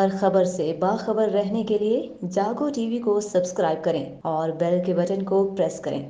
ہر خبر سے باخبر رہنے کے لیے جاگو ٹی وی کو سبسکرائب کریں اور بیل کے بٹن کو پریس کریں۔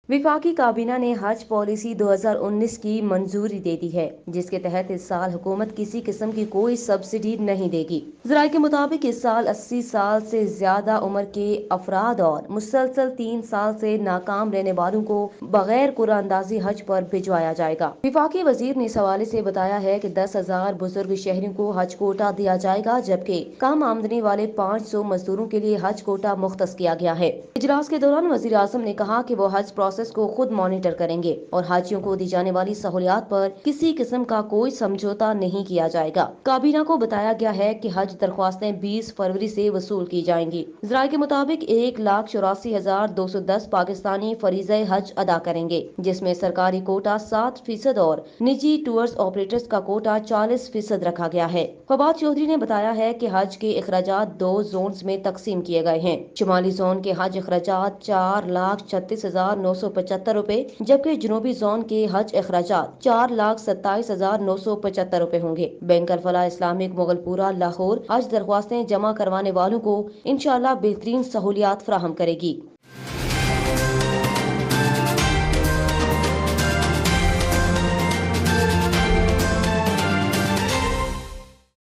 وفاقی کابینہ نے حج پالیسی 2019 کی منظوری دے دی ہے، جس کے تحت اس سال حکومت کسی قسم کی کوئی سبسڈی نہیں دے گی۔ ذرائع کے مطابق اس سال 80 سال سے زیادہ عمر کے افراد اور مسلسل 3 سال سے ناکام رہنے والوں کو بغیر قرعہ اندازی حج پر بھجوایا جائے گا۔ وفاقی وزیر نے اس حوالے سے بتایا ہے کہ 10,000 بزرگ شہریوں کو حج کوٹا دیا جائے گا، جبکہ کم آمدنی والے 500 مزدوروں کے لیے حج کوٹا مختص کیا گیا ہے۔ اجلاس کے دوران وزیر اعظم نے کہا کہ وہ حج پروسیس کو خود مانیٹر کریں گے اور حاجیوں کو دی جانے والی سہولیات پر کسی قسم کا کوئی سمجھوتا نہیں کیا جائے گا۔ کابینہ کو بتایا گیا ہے کہ حج درخواستیں 20 فروری سے وصول کی جائیں گی۔ ذرائع کے مطابق 1,84,210 پاکستانی فریضہ حج ادا کریں گے، جس میں سرکاری کوٹا 7% اور نجی ٹورز آپریٹرز کا کوٹا 40% رکھا گیا ہے۔ فواد چودھری نے بتایا ہے کہ حج کے اخراجات 2 زونز میں تقسیم کیے گئے ہیں۔ شمالی زون کے حج اخراجات 4,36,975 روپے، جبکہ جنوبی زون کے حج اخراجات 4,27,975 روپے ہوں گے۔ بینک الفلاح اسلامک مغل پورہ لاہور حج درخواستیں جمع کروانے والوں کو انشاءاللہ بہترین سہولیات فراہم کرے گی۔